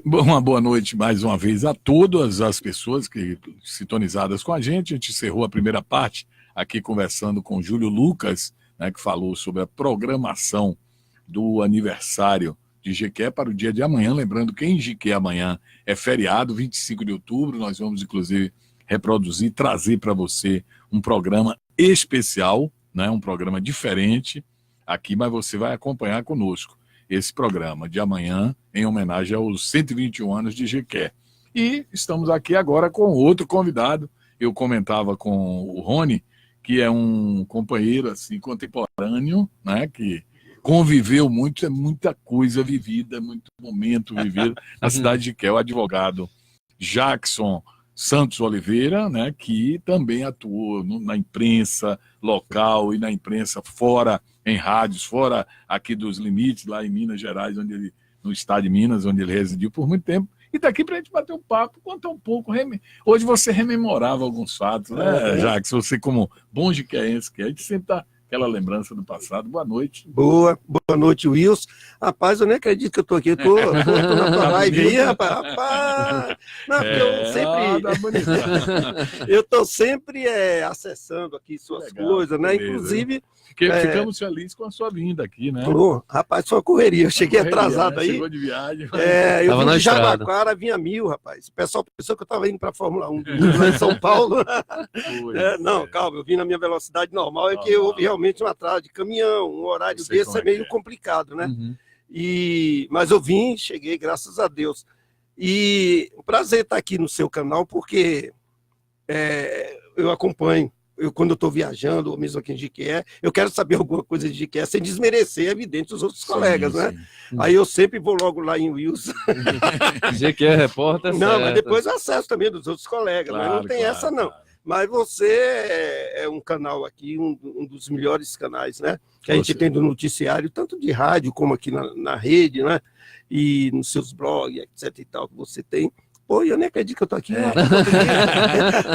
Uma boa noite mais uma vez a todas as pessoas que sintonizadas com a gente. A gente encerrou a primeira parte aqui conversando com o Júlio Lucas, né, que falou sobre a programação do aniversário de Jequié para o dia de amanhã. Lembrando que em Jequié amanhã é feriado, 25 de outubro. Nós vamos, inclusive, reproduzir, trazer para você um programa especial, né, um programa diferente aqui, mas você vai acompanhar conosco esse programa de amanhã, em homenagem aos 121 anos de Jequié. E estamos aqui agora com outro convidado. Eu comentava com o Rony, que é um companheiro assim, contemporâneo, né, que conviveu muito, é muita coisa vivida, muito momento vivido na cidade de Jequié. O advogado Jackson Santos Oliveira, né, que também atuou na imprensa local e na imprensa fora, em rádios, fora aqui dos limites, lá em Minas Gerais, no estado de Minas, onde ele residiu por muito tempo. E daqui para a gente bater um papo, contar um pouco. Hoje você rememorava alguns fatos, né, Jackson? Você, como bom jequiéense, que a gente sempre está aquela lembrança do passado. Boa noite. Boa noite, Wilson. Rapaz, eu nem acredito que eu estou aqui. Eu tô na tua live aí, rapaz. Não, porque eu estou sempre acessando aqui suas coisas, né? Beleza. Inclusive... Ficamos felizes com a sua vinda aqui, né? Rapaz, foi uma correria. Eu cheguei atrasado, né? Aí. Chegou de viagem. Eu vim de Jabaquara, vinha 1000, rapaz. O pessoal pensou que eu estava indo para a Fórmula 1 lá em São Paulo. Não, calma, eu vim na minha velocidade normal, que houve realmente um atraso de caminhão, um horário desse é meio complicado, né? Uhum. Mas eu vim, cheguei, graças a Deus. E um prazer estar aqui no seu canal, porque eu acompanho. Quando eu estou viajando, ou mesmo aqui em Jequié, eu quero saber alguma coisa de Jequié, sem desmerecer, é evidente, os outros colegas, né? Aí eu sempre vou logo lá em Wilson. Jequié Repórter, não, certo. Mas depois eu acesso também dos outros colegas, claro, mas não tem essa não. Claro. Mas você é um canal aqui, um dos melhores canais, né? Que a gente tem do noticiário, tanto de rádio como aqui na rede, né? E nos seus blogs, etc e tal, que você tem. Pô, eu nem acredito que eu estou aqui.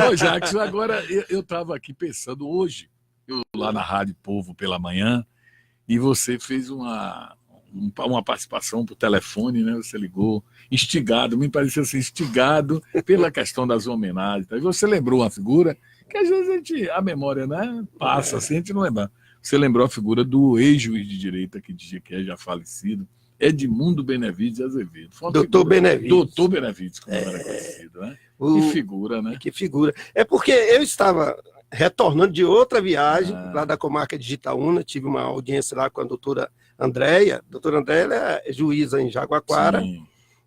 Ô, Jackson, agora eu estava aqui pensando hoje, lá na Rádio Povo pela manhã, e você fez uma participação por telefone, né? Você ligou, instigado, me parecia assim, instigado pela questão das homenagens. E você lembrou uma figura que às vezes a memória, né, passa assim, a gente não lembra. Você lembrou a figura do ex-juiz de direito aqui de Jequié, já falecido, Edmundo Benevides Azevedo. Doutor Benevides. Doutor Benevides, como era conhecido, né? Que figura, né? Que figura. É porque eu estava retornando de outra viagem, lá da comarca de Itaúna, tive uma audiência lá com a doutora Andréia. A doutora Andréia ela é juíza em Jaguaquara. Sim.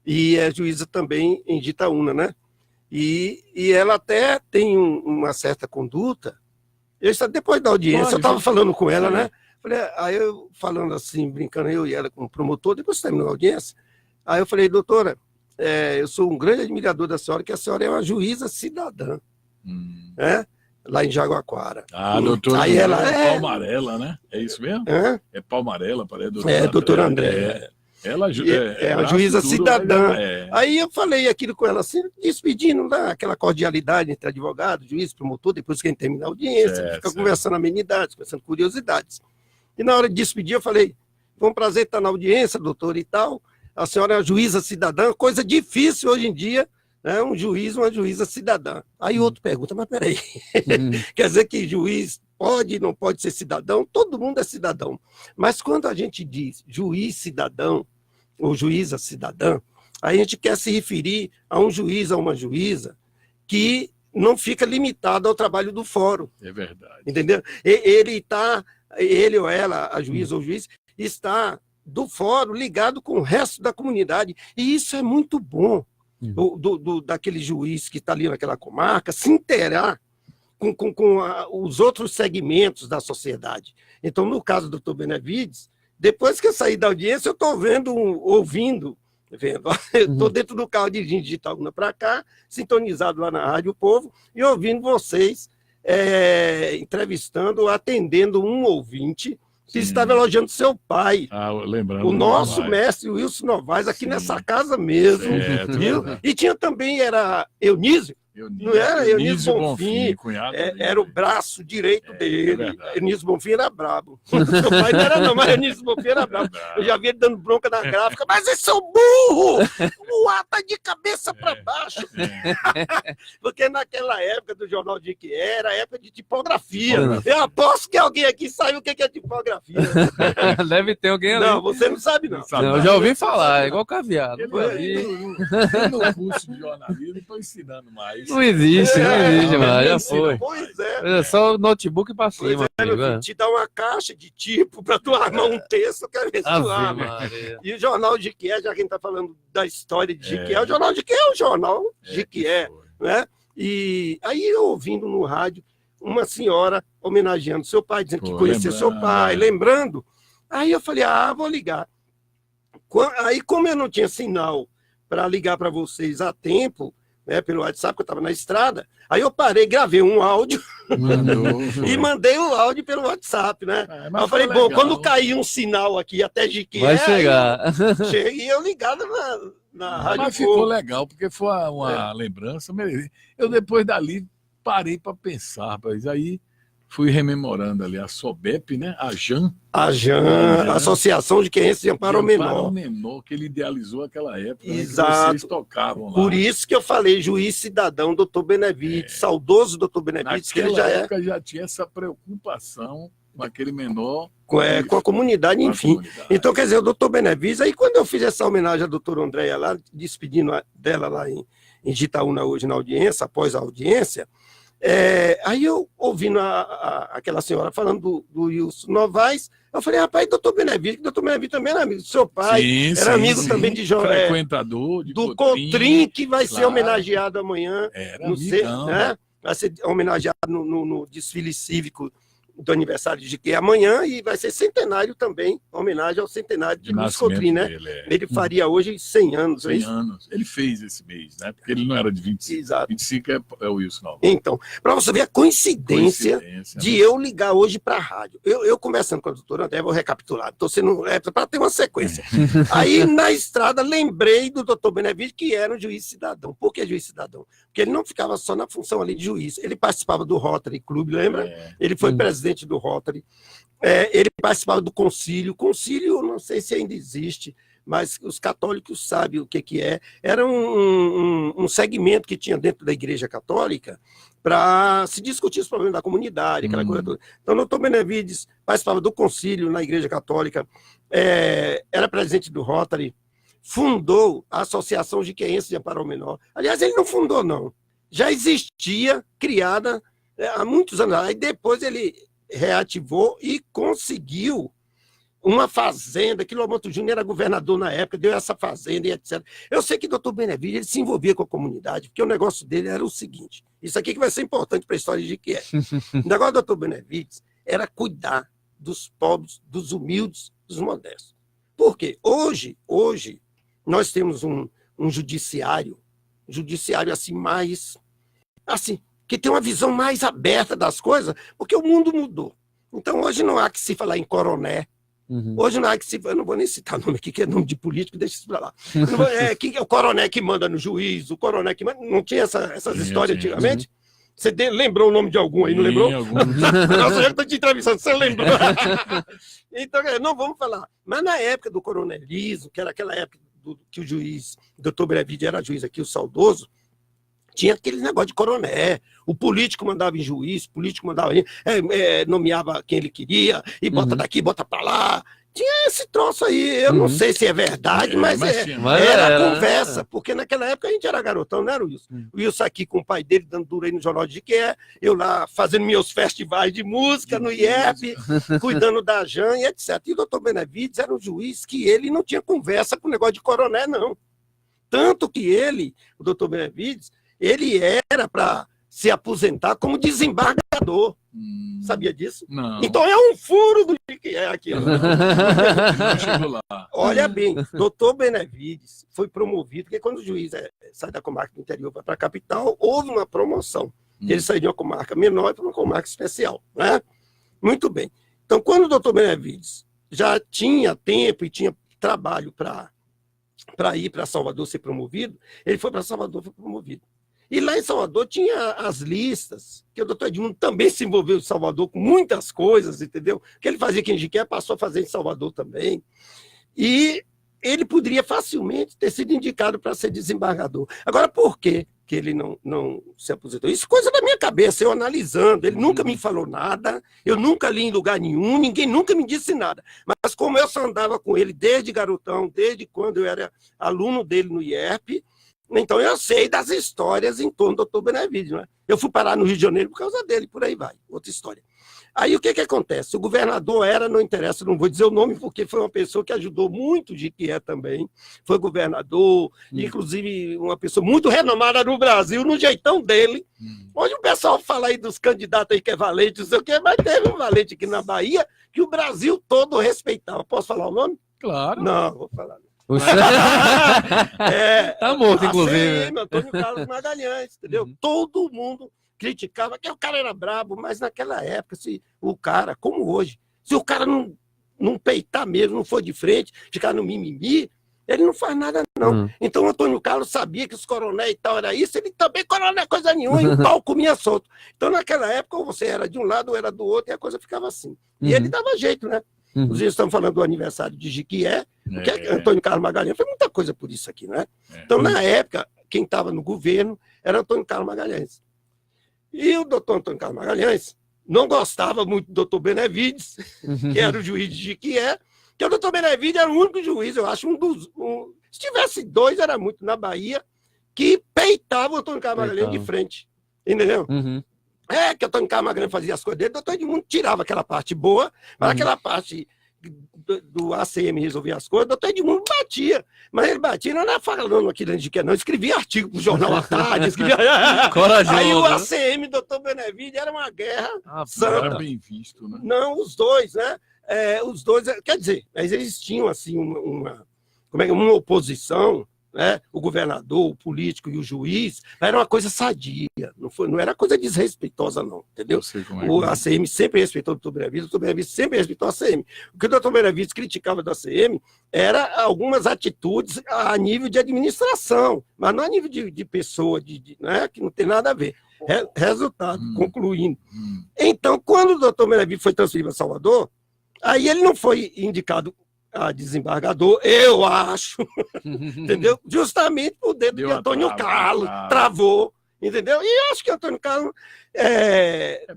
E é juíza também em Itaúna, né? E ela até tem uma certa conduta. Depois da audiência, eu estava falando com ela, né? Aí eu falando assim, brincando, eu e ela como promotor, depois terminou a audiência, aí eu falei, doutora, eu sou um grande admirador da senhora, que a senhora é uma juíza cidadã, né? Lá em Jaguaquara. Doutora aí ela Palmarela, né? É isso mesmo? É Palmarela, parece. Doutora André. Ela é a juíza cidadã. Aí eu falei aquilo com ela assim, despedindo lá, aquela cordialidade entre advogado, juiz, promotor, depois que a gente termina a audiência, fica conversando amenidades, conversando curiosidades. E na hora de despedir, eu falei, foi um prazer estar na audiência, doutor, e tal. A senhora é uma juíza cidadã, coisa difícil hoje em dia, né? Um juiz, uma juíza cidadã. Aí outro pergunta, mas peraí, quer dizer que juiz pode, não pode ser cidadão? Todo mundo é cidadão. Mas quando a gente diz juiz cidadão, ou juíza cidadã, a gente quer se referir a um juiz, a uma juíza, que não fica limitado ao trabalho do fórum. É verdade. Entendeu? Ele ou ela, a juíza ou o juiz, está do fórum ligado com o resto da comunidade. E isso é muito bom, daquele juiz que está ali naquela comarca, se inteirar com os outros segmentos da sociedade. Então, no caso do doutor Benevides, depois que eu saí da audiência, eu estou ouvindo. Eu estou dentro do carro dirigindo de Itaúna para cá, sintonizado lá na Rádio Povo, e ouvindo vocês entrevistando, atendendo um ouvinte que estava elogiando seu pai, o nosso mestre Wilson Novaes, aqui nessa casa mesmo. Viu? E tinha também, era Eunísio, não era Eunísio Bonfim, era o braço direito dele. Eunísio Bonfim era brabo. Seu pai não era não, mas Eunísio Bonfim era brabo. Eu já vi ele dando bronca na gráfica, mas esse é o burro! tá de cabeça para baixo. Porque naquela época do jornal de que era a época de tipografia. Eu aposto que alguém aqui sabe o que é tipografia. Deve ter alguém ali. Não, você não sabe, não. Não, eu já ouvi falar, é igual caviar. Eu no curso de jornalismo estou ensinando mais. Não existe mais, já foi. Pois é. É só o notebook para cima. Te dá uma caixa de tipo para tu armar um texto, quero ver se tu arma. E o jornal de que já que a gente está falando da história de Jequié, o jornal de que é o jornal Jequié, né? E aí eu ouvindo no rádio uma senhora homenageando seu pai, dizendo que conhecia seu pai, lembrando. Aí eu falei, vou ligar. Aí, como eu não tinha sinal para ligar para vocês a tempo, né, pelo WhatsApp, que eu estava na estrada, aí eu parei, gravei um áudio e mandei o áudio pelo WhatsApp, né? Aí eu falei, bom, quando cair um sinal aqui até Jequié, vai chegar. Cheguei eu ligado na Rádio Mas ficou legal, porque foi uma lembrança. Eu depois dali parei para pensar, rapaz. Aí fui rememorando ali a SOBEP, né? A JAN, Associação de Querência de Amparo ao Menor. Que ele idealizou aquela época. Exato. Né, que vocês tocavam lá. Por isso que eu falei juiz cidadão, doutor Benevides, saudoso doutor Benevides, que ele já época já tinha essa preocupação com aquele menor. Com a comunidade, enfim. Então, quer dizer, o doutor Benevides, aí quando eu fiz essa homenagem à doutora Andréia lá, despedindo dela lá em Gitaúna hoje na audiência, após a audiência, aí eu ouvindo aquela senhora falando do Wilson Novaes, eu falei, rapaz, doutor Benevides também era amigo do seu pai, era amigo também de frequentador do Cotrim, que vai ser homenageado amanhã, né? Vai ser homenageado no desfile cívico do aniversário de Jequié amanhã, e vai ser centenário também, homenagem ao centenário de Luiz Cotrim, né? Ele faria hoje 100 anos. 100 anos. Ele fez esse mês, né? Porque ele não era de 25. Exato. 25 é o Wilson Novaes. Então, para você ver a coincidência de eu ligar hoje para a rádio. Eu conversando com a doutora André, vou recapitular, estou sendo para ter uma sequência. Aí, na estrada, lembrei do doutor Benevides, que era um juiz cidadão. Por que juiz cidadão? Porque ele não ficava só na função ali de juiz, ele participava do Rotary Club, lembra? Ele foi presidente do Rotary, ele participava do concílio, não sei se ainda existe, mas os católicos sabem o que é, era um segmento que tinha dentro da Igreja Católica para se discutir os problemas da comunidade, aquela coisa toda. Então, o doutor Benevides participava do concílio na Igreja Católica, era presidente do Rotary, fundou a Associação Jequiéense de Amparo ao Menor. Aliás, ele não fundou, não. Já existia, criada há muitos anos. Aí depois ele reativou e conseguiu uma fazenda, que Lomanto Júnior era governador na época, deu essa fazenda e etc. Eu sei que o doutor Benevides ele se envolvia com a comunidade, porque o negócio dele era o seguinte, isso aqui que vai ser importante para a história de Jequié. O negócio do doutor Benevides era cuidar dos pobres, dos humildes, dos modestos. Por quê? Hoje nós temos um judiciário assim mais... assim, que tem uma visão mais aberta das coisas, porque o mundo mudou. Então, hoje não há que se falar em coroné. Hoje não há que se... Eu não vou nem citar nome aqui, que é nome de político, deixa isso para lá. Quem é o coroné que manda no juiz, o coroné que manda... Não tinha essas histórias antigamente? Você lembrou o nome de algum aí, não lembrou? Nossa, eu estou te entrevistando, você lembrou? Então, não vamos falar. Mas na época do coronelismo, que era aquela época que o juiz, o doutor Benevides era juiz aqui, o saudoso, tinha aquele negócio de coroné, o político mandava em juiz, o político mandava nomeava quem ele queria, e bota daqui, bota pra lá. Tinha esse troço aí, eu não sei se é verdade, mas era conversa, porque naquela época a gente era garotão, não era o Wilson? O Wilson aqui com o pai dele, dando duro aí no Jornal de Jequié, eu lá fazendo meus festivais de música no IEP, cuidando da JAN e etc. E o doutor Benevides era um juiz que ele não tinha conversa com o negócio de coroné, não. Tanto que o doutor Benevides, ele era para se aposentar como desembargador. Sabia disso? Não. Então é um furo do que é aqui. Olha bem, doutor Benevides foi promovido, porque quando o juiz sai da comarca do interior para a capital, houve uma promoção. Ele saiu de uma comarca menor para uma comarca especial. Né? Muito bem. Então, quando o doutor Benevides já tinha tempo e tinha trabalho para ir para Salvador ser promovido, ele foi para Salvador, foi promovido. E lá em Salvador tinha as listas, que o doutor Edmundo também se envolveu em Salvador com muitas coisas, entendeu? O que ele fazia aqui em Jequié, passou a fazer em Salvador também. E ele poderia facilmente ter sido indicado para ser desembargador. Agora, por quê que ele não se aposentou? Isso é coisa da minha cabeça, eu analisando. Ele nunca me falou nada, eu nunca li em lugar nenhum, ninguém nunca me disse nada. Mas como eu só andava com ele desde garotão, desde quando eu era aluno dele no IERP, então eu sei das histórias em torno do Dr. Benevides. Né? Eu fui parar no Rio de Janeiro por causa dele, por aí vai, outra história. Aí o que acontece? O governador não interessa, não vou dizer o nome, porque foi uma pessoa que ajudou muito o Jequié também, foi governador, inclusive uma pessoa muito renomada no Brasil, no jeitão dele. Hoje o pessoal fala aí dos candidatos aí que é valente, não sei o quê, mas teve um valente aqui na Bahia que o Brasil todo respeitava. Posso falar o nome? Claro. Não, vou falar. Tá morto, inclusive. ACM, Antônio Carlos Magalhães, entendeu? Todo mundo criticava que o cara era brabo, mas naquela época, se o cara, como hoje, se o cara não peitar mesmo, não for de frente, ficar no mimimi, ele não faz nada, não. Então o Antônio Carlos sabia que os coronéis e tal era isso, ele também coronel coisa nenhuma, e o pau comia solto. Então naquela época, ou você era de um lado ou era do outro, e a coisa ficava assim. E ele dava jeito, né? Os dias estamos falando do aniversário de Jequié, que Antônio Carlos Magalhães foi muita coisa por isso aqui, né? Então, na época, quem estava no governo era Antônio Carlos Magalhães. E o doutor Antônio Carlos Magalhães não gostava muito do doutor Benevides, que era o juiz de Jequié, que o doutor Benevides era o único juiz, eu acho, se tivesse dois, era muito, na Bahia, que peitava o Antônio Carlos Magalhães de frente. Entendeu? Que o Antônio Carlos Magalhães fazia as coisas dele, o doutor Edmundo tirava aquela parte boa, mas aquela parte do ACM resolver as coisas, o doutor Edmundo batia. Mas ele batia, não era falando aqui dentro de que não, escrevia artigo para o Jornal à Tarde, escrevia... Corajoso. Aí o ACM, doutor Benevides, era uma guerra santa. Era bem visto, né? Não, os dois, né? Os dois, quer dizer, mas eles tinham assim uma oposição, né? O governador, o político e o juiz, era uma coisa sadia, não era coisa desrespeitosa, não, entendeu? O ACM sempre respeitou o doutor Benevides sempre respeitou o ACM. O que o doutor Benevides criticava do ACM era algumas atitudes a nível de administração, mas não a nível de pessoa, né? Que não tem nada a ver. Resultado, concluindo. Então, quando o doutor Benevides foi transferido para Salvador, aí ele não foi indicado a desembargador, eu acho, entendeu? Justamente por dedo de Antônio Carlos, travou, entendeu? E acho que Antônio Carlos...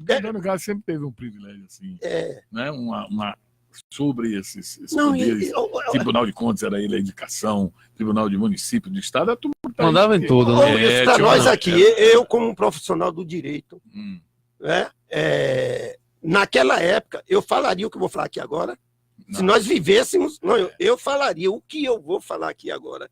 Antônio Carlos sempre teve um privilégio, assim, né? Sobre esses não, poderes. Tribunal de Contas era ele a indicação, Tribunal de Município, do Estado, a turma mandava em tudo, né? Para nós aqui, eu como um profissional do direito, né? Naquela época, eu falaria o que eu vou falar aqui agora. Não. Se nós vivêssemos... Não, eu falaria o que eu vou falar aqui agora.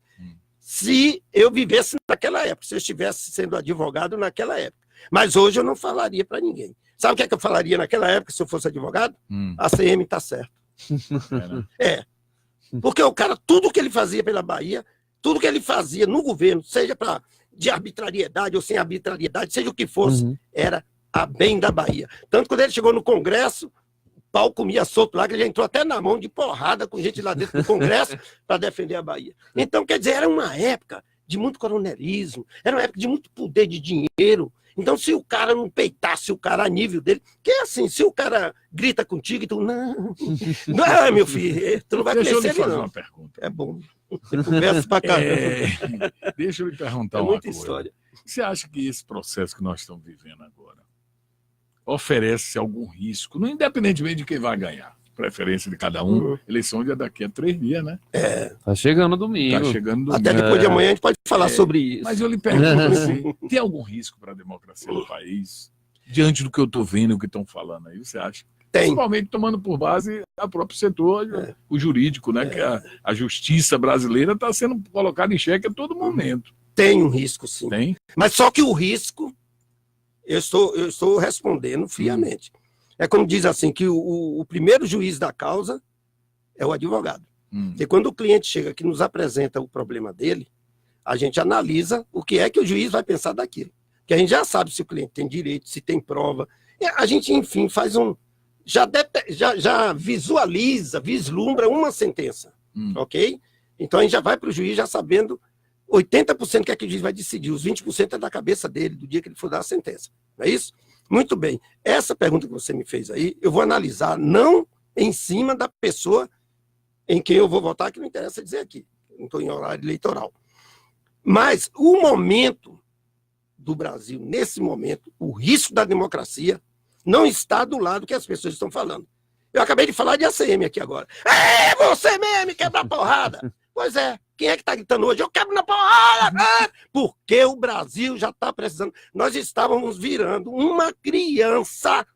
Se eu vivesse naquela época, se eu estivesse sendo advogado naquela época. Mas hoje eu não falaria para ninguém. Sabe o que é que eu falaria naquela época se eu fosse advogado? A ACM está certo. Porque o cara, tudo que ele fazia pela Bahia, tudo que ele fazia no governo, seja de arbitrariedade ou sem arbitrariedade, seja o que fosse, era a bem da Bahia. Tanto quando ele chegou no Congresso, pau comia solto lá, que ele já entrou até na mão de porrada com gente lá dentro do Congresso para defender a Bahia. Então, quer dizer, era uma época de muito coronelismo, era uma época de muito poder de dinheiro. Então, se o cara não peitasse o cara a nível dele, que é assim, se o cara grita contigo, então, não, meu filho, tu não vai Deixa crescer, eu lhe fazer não. uma pergunta. É bom. Você conversa pra caramba. Deixa eu lhe perguntar uma muita coisa. História. Você acha que esse processo que nós estamos vivendo agora oferece algum risco, não independentemente de quem vai ganhar, preferência de cada um, eleição já daqui a 3 dias, né? Tá chegando domingo. Tá chegando domingo. Até depois de amanhã a gente pode falar sobre isso. Mas eu lhe pergunto assim, tem algum risco para a democracia do país? Diante do que eu estou vendo, o que estão falando aí, você acha? Tem. Principalmente tomando por base o próprio setor, o jurídico, né? Que a justiça brasileira está sendo colocada em xeque a todo momento. Tem um risco, sim. Tem? Mas só que o risco, eu estou respondendo friamente. É como diz assim, que o primeiro juiz da causa é o advogado. E quando o cliente chega que nos apresenta o problema dele, a gente analisa o que é que o juiz vai pensar daquilo. Porque a gente já sabe se o cliente tem direito, se tem prova. E a gente, enfim, faz já visualiza, vislumbra uma sentença. Ok? Então a gente já vai para o juiz já sabendo 80% que é que o juiz vai decidir, os 20% é da cabeça dele, do dia que ele for dar a sentença. Não é isso? Muito bem. Essa pergunta que você me fez aí, eu vou analisar não em cima da pessoa em quem eu vou votar, que não interessa dizer aqui. Não estou em horário eleitoral. Mas o momento do Brasil, nesse momento, o risco da democracia não está do lado que as pessoas estão falando. Eu acabei de falar de ACM aqui agora. É, você mesmo, quebra a porrada. Pois é, quem é que está gritando hoje? Eu quebro na porrada! Porque o Brasil já está precisando. Nós estávamos virando uma criança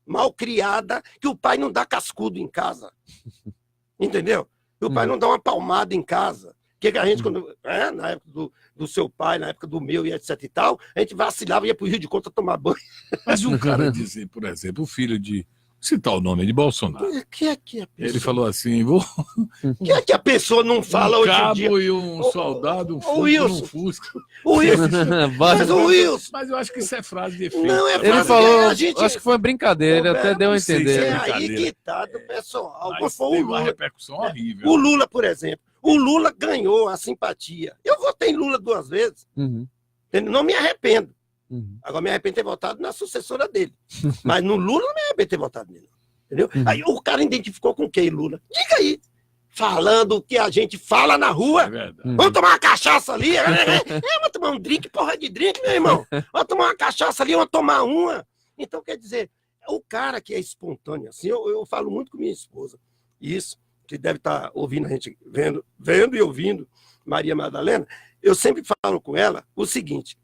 mal criada que o pai não dá cascudo em casa. Entendeu? E o pai não dá uma palmada em casa. Que a gente, quando, na época do seu pai, na época do meu e etc e tal, a gente vacilava e ia para o Rio de Conta tomar banho. Mas um cara dizer, por exemplo, o filho de... citar o nome de Bolsonaro. Que é que a pessoa... Ele falou assim, vou... Que é que a pessoa não fala hoje em dia? Um cabo e um soldado, um Fusca. O Wilson. Mas o Wilson. Mas eu acho que isso é frase de efeito. Não é frase. Ele falou, a gente... acho que foi uma brincadeira, ele até deu a entender. É aí que tá do pessoal. Mas foi uma repercussão horrível. O Lula, por exemplo. O Lula ganhou a simpatia. Eu votei em Lula 2 vezes. Não me arrependo. Agora me arrependo de ter votado na sucessora dele. Mas no Lula não me arrependo de ter votado nele. Entendeu? Aí o cara identificou com quem, Lula? Diga aí. Falando o que a gente fala na rua. É verdade. Vamos tomar uma cachaça ali. Vamos tomar um drink, porra de drink, meu irmão. Vamos tomar uma cachaça ali, vamos tomar uma. Então, quer dizer, o cara que é espontâneo, assim, eu falo muito com minha esposa. Isso, que deve estar ouvindo a gente, vendo e ouvindo Maria Madalena. Eu sempre falo com ela o seguinte,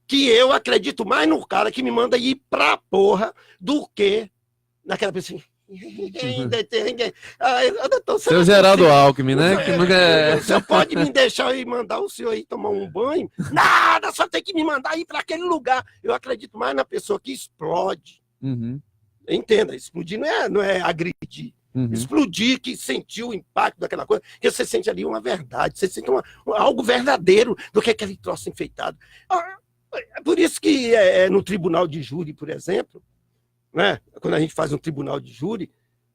que eu acredito mais no cara que me manda ir pra porra do que naquela pessoa. Ninguém. Seu Geraldo Alckmin, né? Que nunca é... O senhor pode me deixar ir mandar o senhor ir tomar um banho? Nada, só tem que me mandar ir para aquele lugar. Eu acredito mais na pessoa que explode. Entenda, explodir não é agredir. Explodir, que sentiu o impacto daquela coisa, que você sente ali uma verdade, você sente algo verdadeiro do que aquele troço enfeitado. É por isso que no tribunal de júri, por exemplo, né? Quando a gente faz um tribunal de júri,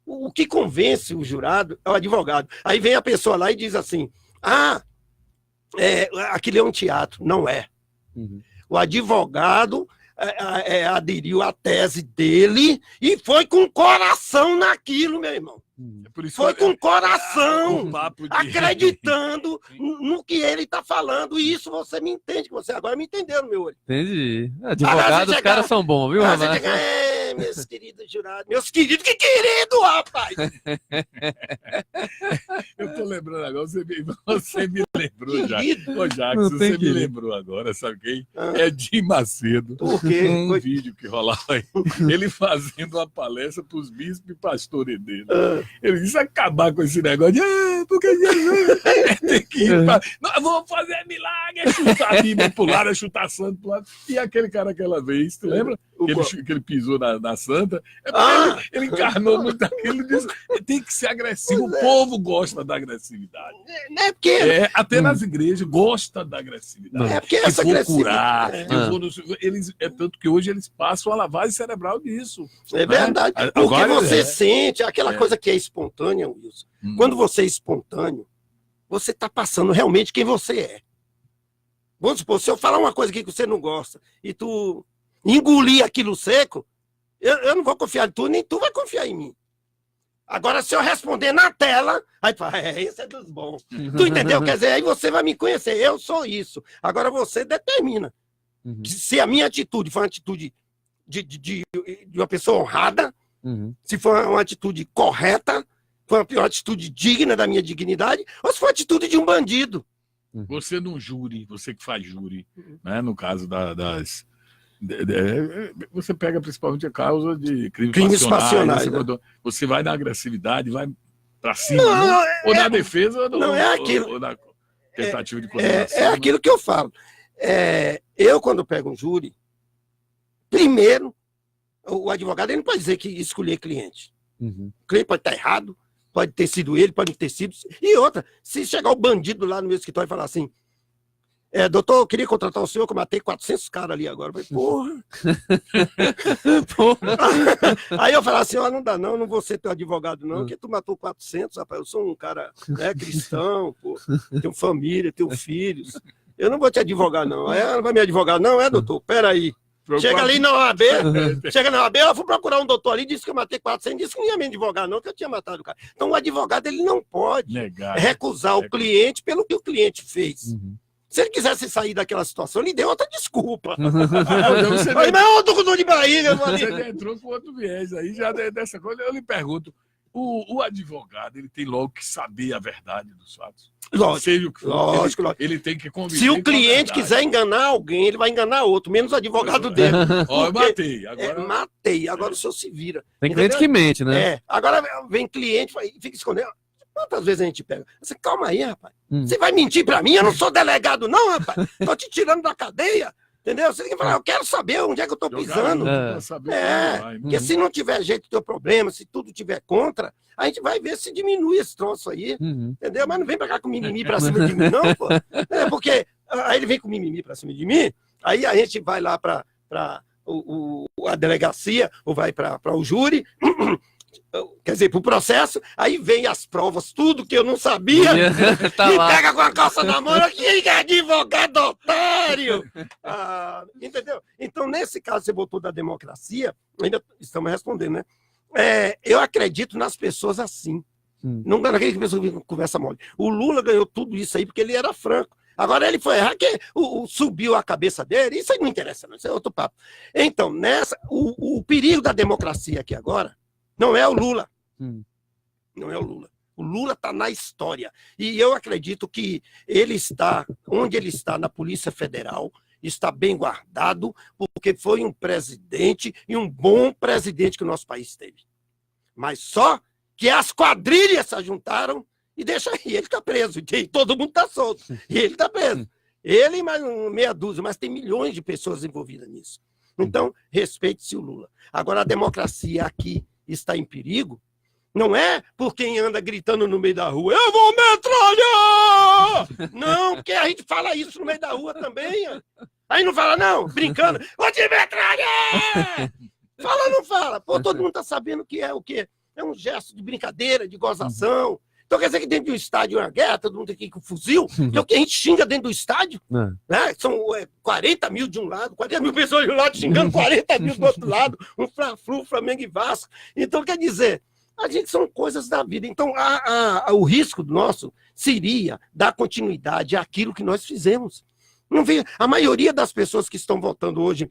o que convence o jurado é o advogado. Aí vem a pessoa lá e diz assim, aquilo é um teatro. Não é. O advogado aderiu à tese dele e foi com coração naquilo, meu irmão. Foi com coração, acreditando no que ele está falando. E isso você me entende, que você agora me entendeu no meu olho. Entendi. Advogados, os caras são bons, viu, rapaz? Meus queridos jurados. Meus queridos, que querido, rapaz! Eu tô lembrando agora, você me lembrou já. Ô, Jacques, você me lembrou agora, sabe quem? É Di Macedo. Por quê? Um vídeo que rolava aí. Ele fazendo uma palestra pros bispos e pastores dele. Ele disse acabar com esse negócio de porque Jesus tem que ir pra... Nós vamos fazer milagre, chutar a Bíblia pro lado, chutar santo pro lado. E aquele cara aquela vez, tu lembra? Que ele pisou na santa. Ele encarnou muito aquilo e disse tem que ser agressivo. O povo gosta da agressividade. É porque... até nas igrejas gosta da agressividade. É porque essa curar. Eles, tanto que hoje eles passam a lavagem cerebral disso. É verdade. Porque agora, você sente aquela coisa que é espontânea, Wilson. Quando você é espontâneo, você está passando realmente quem você é. Vamos supor, se eu falar uma coisa aqui que você não gosta e tu engolir aquilo seco, eu não vou confiar em tu, nem tu vai confiar em mim. Agora, se eu responder na tela, aí tu fala, esse é dos bons. Tu entendeu? Quer dizer, aí você vai me conhecer, eu sou isso. Agora você determina. Se a minha atitude for uma atitude de uma pessoa honrada, se for uma atitude correta, for uma atitude digna da minha dignidade, ou se for a atitude de um bandido. Você num júri, você que faz júri, né, no caso das... você pega principalmente a causa de crimes passionais. Você vai na agressividade, vai para cima, ou na defesa, ou na tentativa de condenação. É aquilo que eu falo. Eu, quando pego um júri, primeiro, o advogado ele não pode dizer que escolher cliente. O cliente pode estar errado, pode ter sido ele, pode não ter sido. E outra, se chegar o bandido lá no meu escritório e falar assim, doutor, eu queria contratar o senhor, que eu matei 400 caras ali agora. Eu falei, porra. Aí eu falei assim, não dá não vou ser teu advogado não, porque tu matou 400, rapaz, eu sou um cara cristão, tenho família, tenho filhos, eu não vou te advogar não. Aí ela vai me advogar, não, doutor, peraí. Chega ali na OAB, eu fui procurar um doutor ali, disse que eu matei 400, disse que não ia me advogar não, que eu tinha matado o cara. Então o advogado ele não pode recusar o cliente pelo que o cliente fez. Se ele quisesse sair daquela situação, ele deu outra desculpa. Mas eu tô com dor de barriga. Você entrou com outro viés aí, já dessa coisa. Eu lhe pergunto, o advogado, ele tem logo que saber a verdade dos fatos? Lógico. Ele tem que conviver. Se o cliente quiser enganar alguém, ele vai enganar outro, menos o advogado dele. Eu matei. Matei, agora o senhor se vira. Tem cliente que mente, né? Agora vem cliente e fica escondendo. Quantas vezes a gente pega? Você, calma aí, rapaz. Você vai mentir pra mim? Eu não sou delegado, não, rapaz. Tô te tirando da cadeia. Entendeu? Você tem que falar, eu quero saber onde é que eu tô pisando. Porque se não tiver jeito do teu problema, se tudo tiver contra, a gente vai ver se diminui esse troço aí. Entendeu? Mas não vem pra cá com mimimi pra cima de mim, não, pô. Porque aí ele vem com mimimi pra cima de mim, aí a gente vai lá pra a delegacia, ou vai pra o júri, quer dizer, pro processo, aí vem as provas, tudo que eu não sabia, pega com a calça na mão, que é advogado otário! Entendeu? Então, nesse caso, você botou da democracia, ainda estamos respondendo, né? Eu acredito nas pessoas assim. Não naquele que pessoa que conversa mole. O Lula ganhou tudo isso aí porque ele era franco. Agora ele foi errar, que subiu a cabeça dele, isso aí não interessa, não, isso é outro papo. Então, o perigo da democracia aqui agora não é o Lula. Não é o Lula. O Lula está na história. E eu acredito que ele está, onde ele está, na Polícia Federal, está bem guardado, porque foi um presidente e um bom presidente que o nosso país teve. Mas só que as quadrilhas se ajuntaram e deixa aí. Ele está preso. E todo mundo está solto. E ele está preso. Ele e mais meia dúzia, mas tem milhões de pessoas envolvidas nisso. Então, respeite-se o Lula. Agora, a democracia aqui está em perigo, não é por quem anda gritando no meio da rua, eu vou metralhar! Não, porque a gente fala isso no meio da rua também. Aí não fala, não, brincando, vou te metralhar! Fala ou não fala? Pô, todo mundo está sabendo que é o quê? É um gesto de brincadeira, de gozação. Então quer dizer que dentro do estádio é uma guerra, todo mundo aqui com fuzil, que é o que a gente xinga dentro do estádio, né? São 40 mil de um lado, 40 mil pessoas de um lado xingando 40 mil do outro lado, um Fla-Flu, Flamengo e Vasco. Então quer dizer, a gente são coisas da vida. Então o risco nosso seria dar continuidade àquilo que nós fizemos. Não vê, a maioria das pessoas que estão votando hoje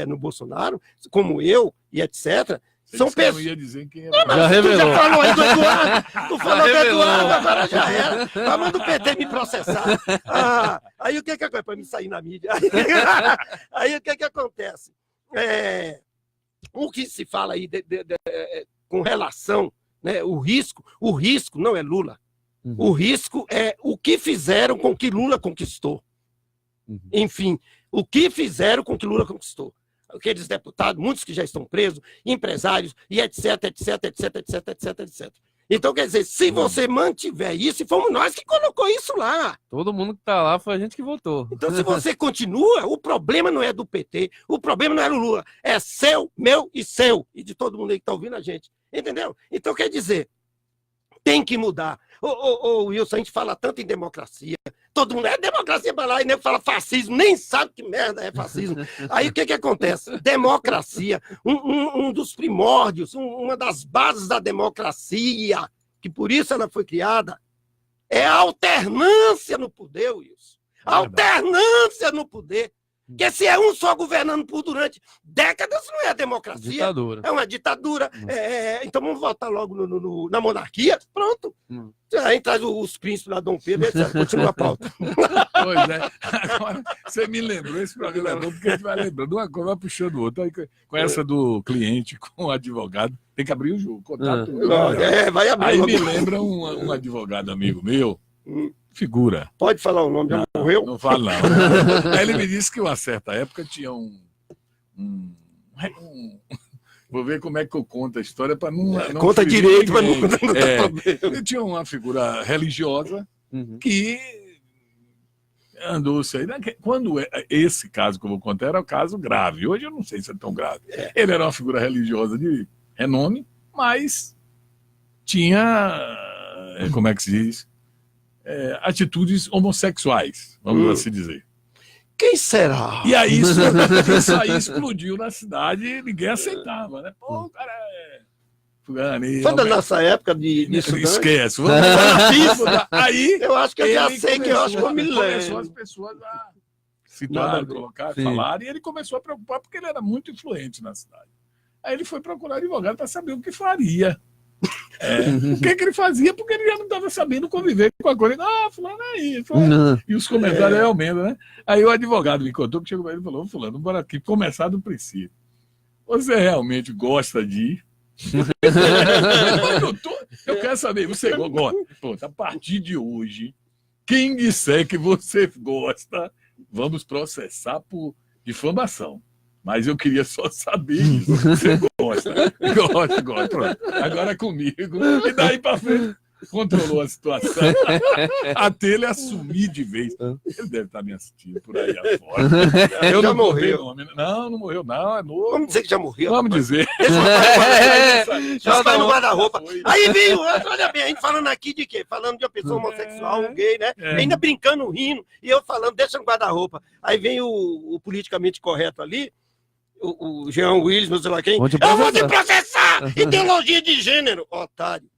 no Bolsonaro, como eu e etc., são pessoas. Ia dizer quem já revelou. Tu já falou aí do Eduardo. Tu falou do Eduardo, agora já era. Tá mandando o PT me processar. Aí o que acontece? Para me sair na mídia. Aí o que acontece? O que se fala aí com relação, né, o risco não é Lula. O risco é o que fizeram com que Lula conquistou. Enfim, o que fizeram com que Lula conquistou. Aqueles deputados, muitos que já estão presos, empresários, e etc. Então, quer dizer, se você mantiver isso, e fomos nós que colocou isso lá. Todo mundo que está lá foi a gente que votou. Então, se você continua, o problema não é do PT, o problema não é do Lula, é seu, meu e seu, e de todo mundo aí que está ouvindo a gente. Entendeu? Então, quer dizer, tem que mudar. Wilson, a gente fala tanto em democracia, todo mundo é democracia para lá, e nem fala fascismo, nem sabe que merda é fascismo. Aí o que acontece? Democracia, um dos primórdios, uma das bases da democracia, que por isso ela foi criada, é a alternância no poder, Wilson. Alternância no poder. Porque se é um só governando por durante décadas, não é democracia. Ditadura. É uma ditadura. Então vamos votar logo na monarquia. Pronto. Aí traz os príncipes lá, Dom Pedro, etc. Continua a pauta. Pois é. Agora, você me lembrou, esse programa é bom, porque a gente vai lembrando uma coisa, vai puxando outra. Aí, com essa do cliente, com o advogado, tem que abrir o jogo. Contato. Vai abrir. Aí me lembra um advogado amigo meu, figura. Pode falar o nome, já morreu? Não fala, não. Aí ele me disse que, uma certa época, tinha vou ver como é que eu conto a história para não conta direito, para não ele tinha uma figura religiosa que andou-se aí. Quando esse caso que eu vou contar era um caso grave. Hoje eu não sei se é tão grave. Ele era uma figura religiosa de renome, mas tinha, como é que se diz? Atitudes homossexuais, vamos assim dizer. Quem será? E aí isso aí explodiu na cidade e ninguém aceitava, né? Pô, o cara é... Foi da nossa época de estudante? Esquece. Aí eu acho que eu já sei que eu acho que eu me lembro. Começou as pessoas a citar, colocar, falar, e ele começou a preocupar porque ele era muito influente na cidade. Aí ele foi procurar advogado para saber o que faria. O que ele fazia, porque ele já não estava sabendo conviver com a coisa. Fulano aí. Fulano. E os comentários realmente, né? Aí o advogado me contou que chegou para ele e falou: Fulano, bora aqui começar do princípio. Você realmente gosta de ir? Eu quero saber, você gosta? Pô, a partir de hoje, quem disser que você gosta, vamos processar por difamação. Mas eu queria só saber isso. Você gosta? Gosto. Pronto. Agora é comigo. E daí para frente, controlou a situação. Até ele assumir de vez. Ele deve estar me assistindo por aí afora. Eu já não morreu. Nome. Não morreu, não. É novo. Vamos dizer que já morreu. Vamos dizer. Já vai no guarda-roupa. Aí veio, olha bem, a gente falando aqui de quê? Falando de uma pessoa homossexual, um gay, né? Ainda brincando, rindo. E eu falando, deixa no guarda-roupa. Aí vem o politicamente correto ali. O Jean Willis, não sei lá quem. Eu vou te processar! Ideologia de gênero, otário.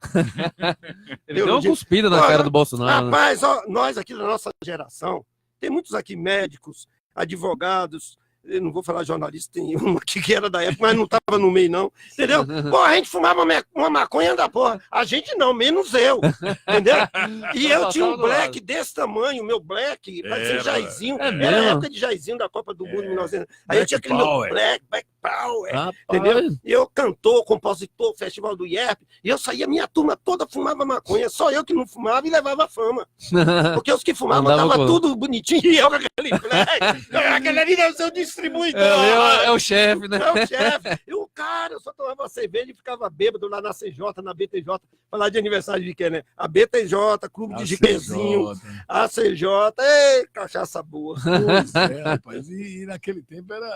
Ele deu uma cuspida na cara do Bolsonaro. Rapaz, nós aqui da nossa geração, tem muitos aqui médicos, advogados, eu não vou falar jornalista, tem um aqui que era da época, mas não estava no meio, não. Entendeu? Pô, a gente fumava uma maconha da porra. A gente não, menos eu. Entendeu? E eu tinha um black desse tamanho, meu black, parecia Jairzinho. Era a época de Jairzinho da Copa do Mundo em 1900. Aí eu tinha aquele meu black power. Entendeu? E eu cantor, compositor, festival do IERP, e eu saía, minha turma toda fumava maconha, só eu que não fumava e levava fama. Porque os que fumavam estavam tudo bonitinho, e eu com aquele black. Aquele ali deve ser o distribuidor. É o chefe, né? É o chefe. E o cara, eu só tomava cerveja e ficava bêbado lá na CJ, na BTJ, falar de aniversário de quê, né? A BTJ, Clube de Jiquezinho, a CJ, ei, cachaça boa. Pois rapaz. E naquele tempo era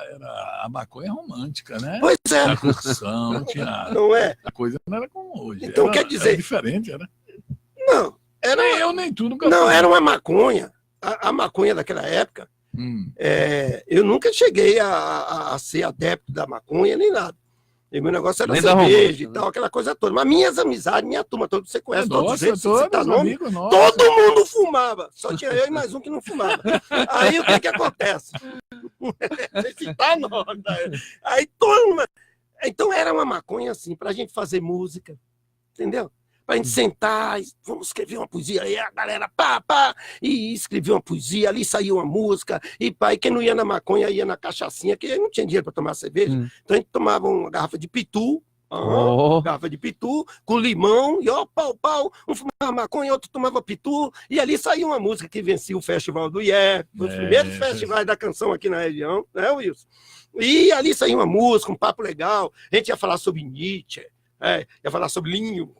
a maconha romântica, né? Pois é. A curtição, tinha... Não é? A coisa não era como hoje. Então, quer dizer... Era diferente, era? Não. Nem eu, nem tu. Nunca não, era uma maconha. A maconha daquela época, eu nunca cheguei a ser adepto da maconha, nem nada. E meu negócio era cerveja e tal, aquela coisa toda. Mas minhas amizades, minha turma toda, você conhece todos eles, todo mundo fumava. Só tinha eu e mais um que não fumava. Aí o que acontece? Citar nome. Aí todo mundo... Então era uma maconha assim, pra gente fazer música, entendeu? Pra gente sentar, vamos escrever uma poesia, aí a galera e escrevia uma poesia, ali saía uma música, e quem não ia na maconha ia na cachaçinha, que não tinha dinheiro para tomar cerveja, então a gente tomava uma garrafa de pitu, garrafa de pitu, com limão, e pau, um fumava maconha, outro tomava pitu, e ali saía uma música que vencia o Festival do IEP, os primeiros festivais da canção aqui na região, né, Wilson? E ali saía uma música, um papo legal, a gente ia falar sobre Nietzsche, ia falar sobre Linho,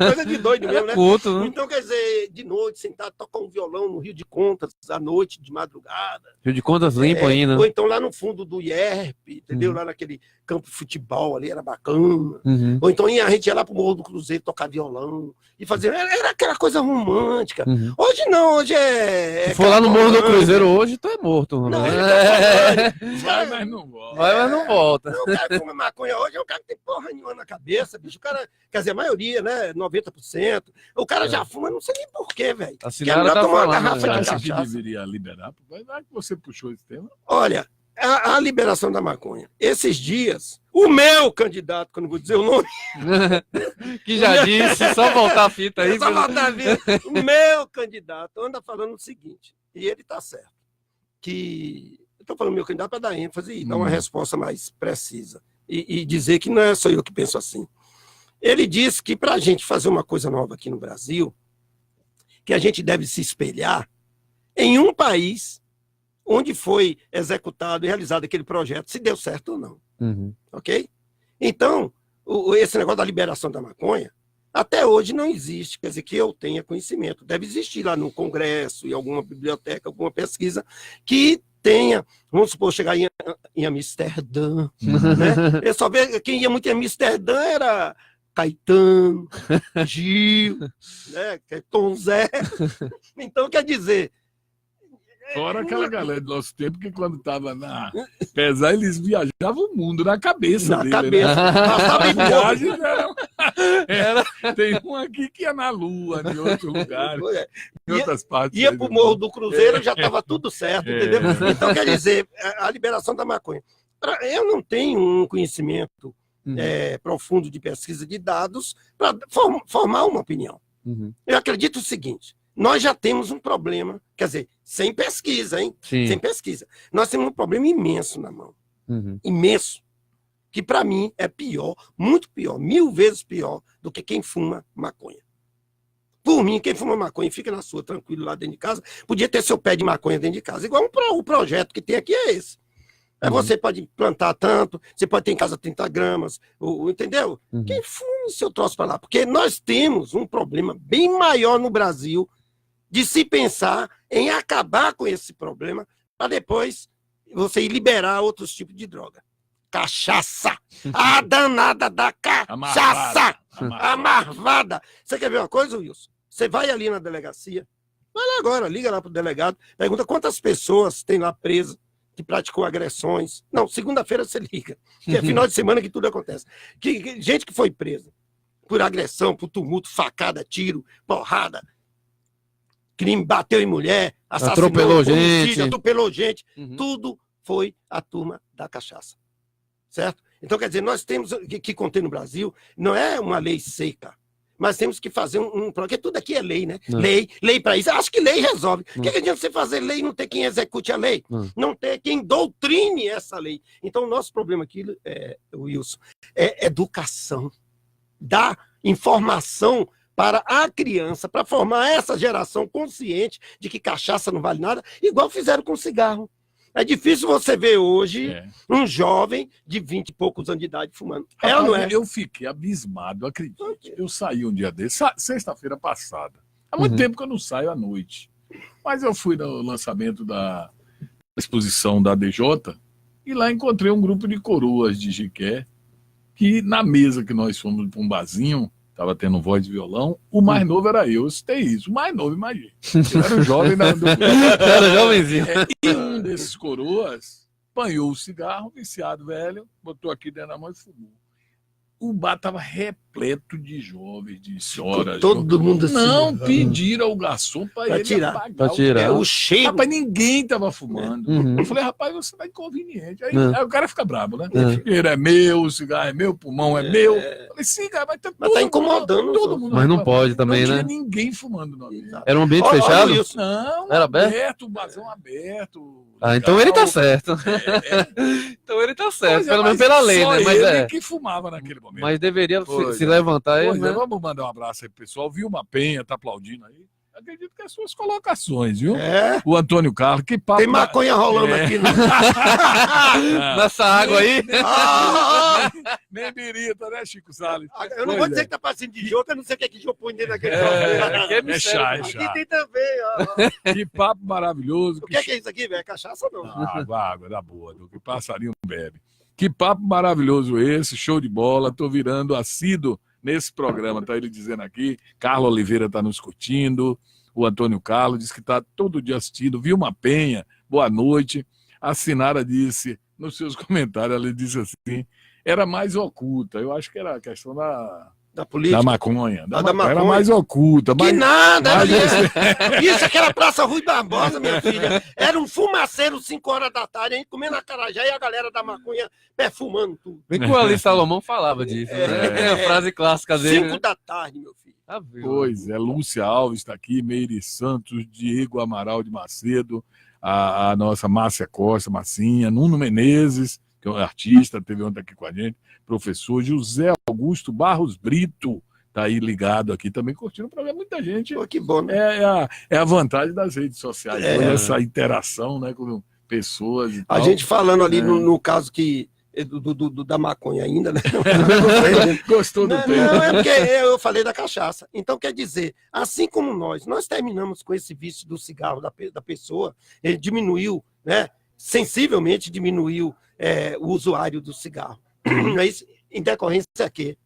coisa de doido mesmo, né? Culto, né? Então, quer dizer, de noite, sentado, tocar um violão no Rio de Contas, à noite, de madrugada. Rio de Contas limpo ainda. Ou então lá no fundo do IERP, entendeu? Lá naquele campo de futebol ali, era bacana. Ou então a gente ia lá pro Morro do Cruzeiro tocar violão e fazer... Era aquela coisa romântica. Hoje não, hoje Se for lá no Morro do Cruzeiro hoje, tu é morto. Não, vai, mas não volta. Vai, mas não volta. Não, o cara que fuma maconha hoje é um cara que tem porra nenhuma na cabeça, bicho. O cara, quer dizer, a maioria, né? 90%. O cara já fuma, não sei nem porquê, velho. A Sinara tá tomar uma falando, garrafa Você de acha que cachaça. deveria liberar? Vai que você puxou esse tema. Olha, a liberação da maconha. Esses dias, o meu candidato, que eu não vou dizer o nome... que já disse, só voltar a fita aí. Só voltar a fita. O meu candidato anda falando o seguinte, e ele tá certo, que... Eu tô falando meu candidato para dar ênfase e dar uma resposta mais precisa. E dizer que não é só eu que penso assim. Ele disse que para a gente fazer uma coisa nova aqui no Brasil, que a gente deve se espelhar em um país onde foi executado e realizado aquele projeto, se deu certo ou não. Ok? Então, esse negócio da liberação da maconha, até hoje não existe, quer dizer, que eu tenha conhecimento. Deve existir lá no Congresso, em alguma biblioteca, alguma pesquisa, que tenha, vamos supor, chegar em Amsterdã, né? Eu só vejo, quem ia muito em Amsterdã era Caetano, Gil, né? Tom Zé. Então, quer dizer, Fora aquela galera do nosso tempo que quando estava na pesar, eles viajavam o mundo na cabeça Na dele, cabeça. né? Passava em Viagens tem um aqui que ia na Lua, em outro lugar, em outras partes. Ia para o Morro do Cruzeiro, já estava tudo certo, entendeu? Então, quer dizer, a liberação da maconha. Eu não tenho um conhecimento profundo de pesquisa de dados para formar uma opinião. Eu acredito o seguinte, nós já temos um problema, quer dizer, sem pesquisa, hein? Sim. Sem pesquisa. Nós temos um problema imenso na mão. Imenso. Que para mim é pior, muito pior, 1000 vezes pior do que quem fuma maconha. Por mim, quem fuma maconha fica na sua, tranquilo, lá dentro de casa, podia ter seu pé de maconha dentro de casa. Igual o projeto que tem aqui é esse. Você pode plantar tanto, você pode ter em casa 30 gramas, entendeu? Quem fuma seu troço para lá? Porque nós temos um problema bem maior no Brasil de se pensar em acabar com esse problema para depois você ir liberar outros tipos de droga. Cachaça! A danada da cachaça! A marvada! Você quer ver uma coisa, Wilson? Você vai ali na delegacia, vai lá agora, liga lá pro delegado, pergunta quantas pessoas tem lá presas que praticou agressões. Não, segunda-feira você liga, que é final de semana que tudo acontece. Gente que foi presa por agressão, por tumulto, facada, tiro, porrada, crime, bateu em mulher, assassinou, atropelou gente, tudo foi a turma da cachaça. Certo? Então, quer dizer, nós temos que conter no Brasil, não é uma lei seca, mas temos que fazer porque tudo aqui é lei, né? Lei para isso. Acho que lei resolve. O que adianta você fazer lei e não ter quem execute a lei? Não ter quem doutrine essa lei. Então, o nosso problema aqui, Wilson, é educação. Dar informação para a criança, para formar essa geração consciente de que cachaça não vale nada, igual fizeram com cigarro. É difícil você ver hoje um jovem de 20 e poucos anos de idade fumando. Rapaz, ou não é? Eu fiquei abismado, acredite. Eu saí um dia desse, sexta-feira passada. Há muito tempo que eu não saio à noite. Mas eu fui no lançamento da exposição da DJ e lá encontrei um grupo de coroas de Jiqué que na mesa que nós fomos para um barzinho, estava tendo voz de violão, o mais novo era eu citei isso, o mais novo, imagina. Eu era um jovem, era jovenzinho. E um desses coroas apanhou o cigarro, viciado velho, botou aqui dentro da mão e fumou. O bar estava repleto de jovens, de senhoras. Todo mundo assim. Não pediram ao garçom para ele tirar. apagar o cheiro. Rapaz, ninguém estava fumando. Eu falei, rapaz, você tá inconveniente. Aí o cara fica bravo, né? O dinheiro é meu, o cigarro é meu, o pulmão é meu. Eu falei, sim, cara, mas tá incomodando todo mundo. Mas não pode também, não né? Não tinha ninguém fumando. Não. Era um ambiente fechado? Não, era aberto? O vazão aberto. Então ele tá certo. Então ele tá certo, pelo menos pela lei, né? Mas ele que fumava naquele momento. Mas deveria se levantar aí, né? Vamos mandar um abraço aí, pessoal. Vilma Penha tá aplaudindo aí. Acredito que as suas colocações, viu? O Antônio Carlos, que papo. Tem maconha rolando aqui, né? Nessa água aí. Nem birita, né, Chico Salles? Eu não vou dizer que tá passando de jogo, eu não sei o que é que eu ponho dentro daquele é chá. Aqui tem também, ó. Que papo maravilhoso. O que é isso aqui, velho? É cachaça ou não? Água da boa, do que passarinho bebe. Que papo maravilhoso esse, show de bola. Tô virando assíduo nesse programa, tá ele dizendo aqui. Carlos Oliveira tá nos curtindo. O Antônio Carlos diz que tá todo dia assistindo. Vilma Penha, boa noite. A Sinara disse, nos seus comentários, ela disse assim, era mais oculta. Eu acho que era a questão da política. Da maconha. Da maconha. Era mais oculta. Que nada! Isso, aquela Praça Rui Barbosa, minha filha. Era um fumaceiro 5 horas da tarde, a gente comendo acarajé e a galera da maconha perfumando tudo. Bem que o Ali Salomão falava disso, né? É a frase clássica dele. 5 da tarde, meu filho. Pois é, Lúcia Alves está aqui, Meire Santos, Diego Amaral de Macedo, a nossa Márcia Costa, Massinha, Nuno Menezes, que é um artista, teve ontem aqui com a gente, professor José Augusto Barros Brito, está aí ligado aqui também, curtindo o programa, muita gente. Pô, que bom, né? É a vantagem das redes sociais, essa interação, né, com pessoas e tal. A gente falando ali no caso que da maconha ainda, né? Gostou do tempo. Não, é porque eu falei da cachaça. Então, quer dizer, assim como nós terminamos com esse vício do cigarro da pessoa, ele diminuiu, né? Sensivelmente diminuiu o usuário do cigarro. Mas em decorrência a quê?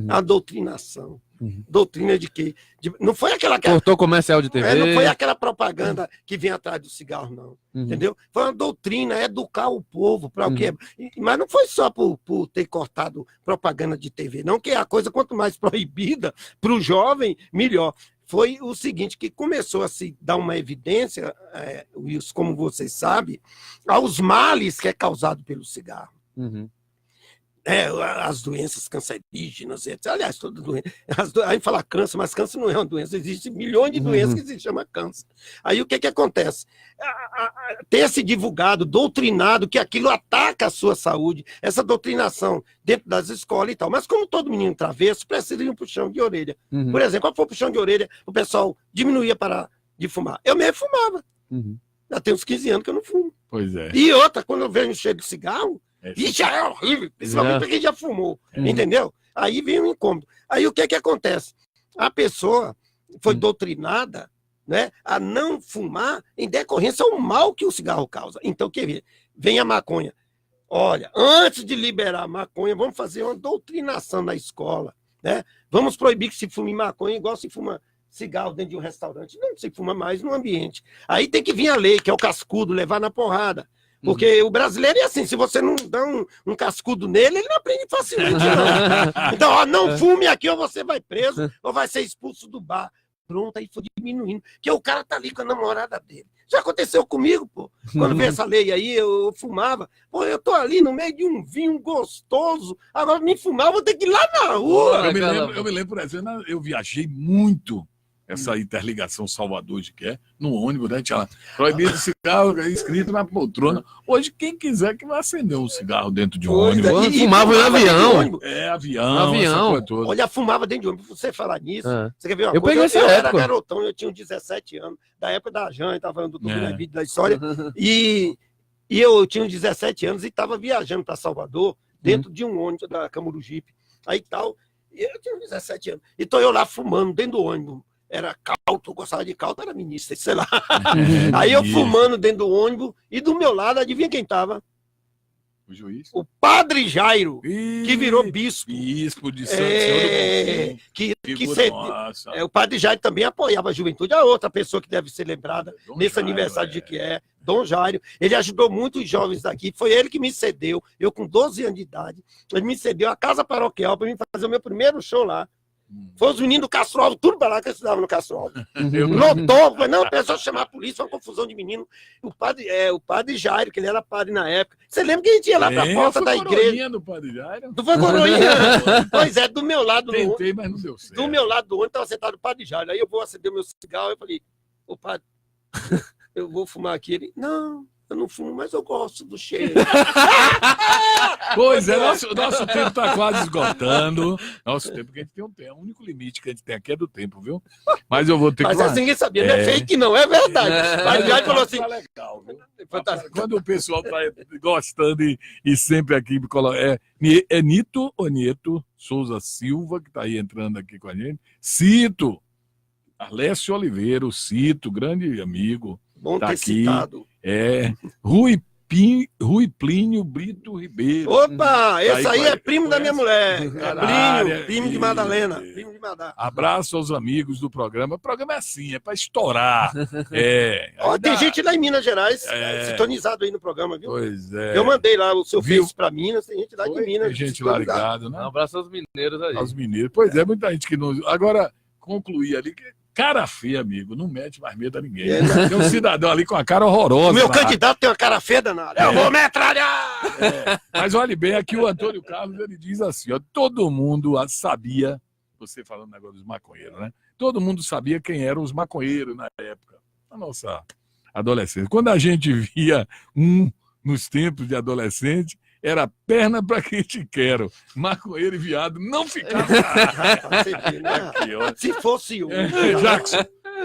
A doutrinação. Doutrina de quê? Não foi aquela... Cortou comercial de TV. Não foi aquela propaganda que vem atrás do cigarro, não. Entendeu? Foi uma doutrina, educar o povo para o que é. Mas não foi só por ter cortado propaganda de TV, não, que é a coisa, quanto mais proibida para o jovem, melhor. Foi o seguinte, que começou a se dar uma evidência, Wilson, como vocês sabem, aos males que é causado pelo cigarro. As doenças cancerígenas, etc. Aliás, toda doença. Aí fala câncer, mas câncer não é uma doença, existem milhões de doenças que se chama câncer. Aí o que acontece? Ter se divulgado, doutrinado, que aquilo ataca a sua saúde, essa doutrinação dentro das escolas e tal. Mas como todo menino travesso, precisa de um puxão de orelha. Por exemplo, quando for puxão de orelha, o pessoal diminuía para de fumar. Eu mesmo fumava. Já tem uns 15 anos que eu não fumo. Pois é. E outra, quando eu vejo um cheiro de cigarro, e já é horrível, principalmente para quem já fumou, entendeu? Aí vem um incômodo. Aí o que acontece? A pessoa foi doutrinada, né, a não fumar em decorrência ao mal que o cigarro causa. Então, vem a maconha. Olha, antes de liberar a maconha, vamos fazer uma doutrinação na escola, né? Vamos proibir que se fume maconha igual se fuma cigarro dentro de um restaurante. Não se fuma mais no ambiente. Aí tem que vir a lei, que é o cascudo, levar na porrada. Porque o brasileiro é assim, se você não dá um cascudo nele, ele não aprende facilmente, não. Então, ó, não fume aqui, ou você vai preso, ou vai ser expulso do bar. Pronto, aí foi diminuindo. Porque o cara tá ali com a namorada dele. Já aconteceu comigo, pô. Quando veio essa lei aí, eu fumava. Pô, eu tô ali no meio de um vinho gostoso. Agora, me fumar, eu vou ter que ir lá na rua. Eu me lembro, por exemplo, eu viajei muito. Essa interligação Salvador de Quer, no ônibus, né? Tinha lá, proibido cigarro escrito na poltrona. Hoje, quem quiser que vai acender um cigarro dentro de um ônibus. Fumava em avião. Avião. Olha, fumava dentro de ônibus. Você falar nisso, você quer ver uma coisa? Peguei essa eu época. Era garotão, eu tinha 17 anos, da época da Jan, estava falando do vídeo da história, e eu tinha 17 anos e estava viajando para Salvador, dentro de um ônibus da Camurugipe. Aí tal, e eu tinha 17 anos. E tô eu lá fumando dentro do ônibus. Era Calto, eu gostava de Calto, era ministro, sei lá. Aí eu fumando dentro do ônibus, e do meu lado, adivinha quem estava? O juiz? O Padre Jairo, que virou bispo. Bispo de São Senhor do o Padre Jairo também apoiava a juventude. A outra pessoa que deve ser lembrada nesse aniversário de que é Dom Jairo. Ele ajudou muito os jovens daqui. Foi ele que me cedeu, eu com 12 anos de idade, ele me cedeu a casa paroquial para mim fazer o meu primeiro show lá. Foi os meninos do Castro Alves, tudo para lá que estudavam no Castro Alves. Lotou, foi, não, a pessoa chamar a polícia, uma confusão de menino. O padre Jairo, que ele era padre na época. Você lembra que a gente ia lá para a porta da igreja? Do padre Jairo? Tu foi coroinha? Pois é, do meu lado. Tentei, mas não deu certo. Do meu lado do ônibus estava sentado o padre Jairo. Aí eu vou acender o meu cigarro, eu falei, ô padre, eu vou fumar aqui. Ele, não, eu não fumo, mas eu gosto do cheiro. Pois é, nosso tempo está quase esgotando. Nosso tempo, que a gente tem um tempo. O único limite que a gente tem aqui é do tempo, viu? Mas eu vou ter que. Mas assim, ninguém sabia, não é fake, não, é verdade. Mas já falou assim. Tá legal, viu? Quando o pessoal está gostando e sempre aqui é Nito ou Nieto Souza Silva, que está aí entrando aqui com a gente. Cito, Alessio Oliveira, o Cito, grande amigo. Bom tá ter aqui. citado. Rui Plínio Brito Ribeiro. Opa, esse aí é primo da minha mulher. Plínio, primo de Madalena. Primo de Madalena. Abraço aos amigos do programa. O programa é assim, é para estourar. Tem gente lá em Minas Gerais sintonizado aí no programa, viu? Pois é. Eu mandei lá o seu Face para Minas, tem gente lá de Minas. Tem gente lá ligado, né? Um abraço aos mineiros aí. Aos mineiros. Pois é, muita gente que não. Agora, concluir ali que. Cara feia, amigo, não mete mais medo a ninguém. Tem um cidadão ali com a cara horrorosa. O meu candidato tem uma cara feia danada. Eu vou metralhar! Mas olha bem, aqui o Antônio Carlos, ele diz assim, ó, todo mundo sabia, você falando agora dos maconheiros, né? Todo mundo sabia quem eram os maconheiros na época, na nossa adolescência. Quando a gente via nos tempos de adolescente, era perna para quem te quero. Maconheiro e viado não ficava. Se fosse um. Jackson.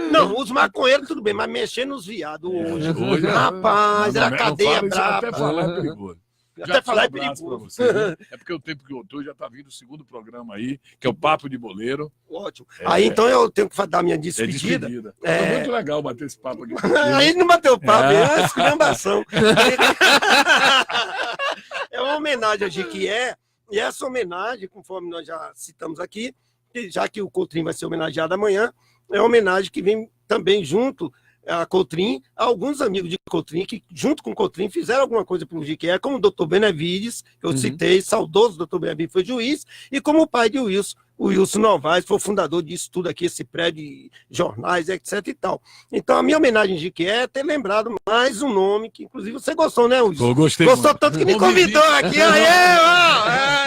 Não, os maconheiros tudo bem, mas mexer nos viados hoje. Rapaz, era cadeia brava. Até falar é perigoso. Até falar é perigoso. Você, né? É porque o tempo que eu tô já tá vindo o segundo programa aí, que é o Papo de Boleiro. Ótimo. Aí então eu tenho que dar minha despedida. É muito legal bater esse papo aqui. Aí não bateu papo, é uma esculhambação. É uma homenagem a Jequié, e essa homenagem, conforme nós já citamos aqui, já que o Cotrim vai ser homenageado amanhã, é uma homenagem que vem também junto a Cotrim, alguns amigos de Cotrim, que junto com o Cotrim fizeram alguma coisa para o GQE, como o doutor Benevides, que eu citei, saudoso doutor Benevides foi juiz, e como o pai de Wilson, o Wilson Novaes, foi o fundador disso tudo aqui, esse prédio, jornais, etc e tal. Então, a minha homenagem de GQE é ter lembrado mais um nome, que inclusive você gostou, né, Wilson? Eu gostei. Gostou tanto que me convidou aqui.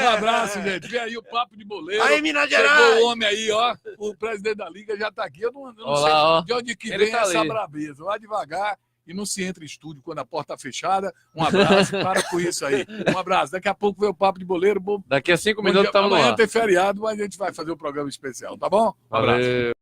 Um abraço, gente. Vem aí o Papo de Boleiro. Aí, Minas Gerais. Chegou o homem aí, ó. O presidente da Liga já está aqui. Eu não Olá, sei de onde que ele vem tá essa ali. brabeza. Vai devagar e não se entra em estúdio quando a porta está fechada. Um abraço, para com isso aí. Um abraço. Daqui a pouco vem o Papo de Boleiro. Daqui a 5 minutos estamos no Amanhã ar. tem feriado, mas a gente vai fazer um programa especial, tá bom? Um abraço. Valeu.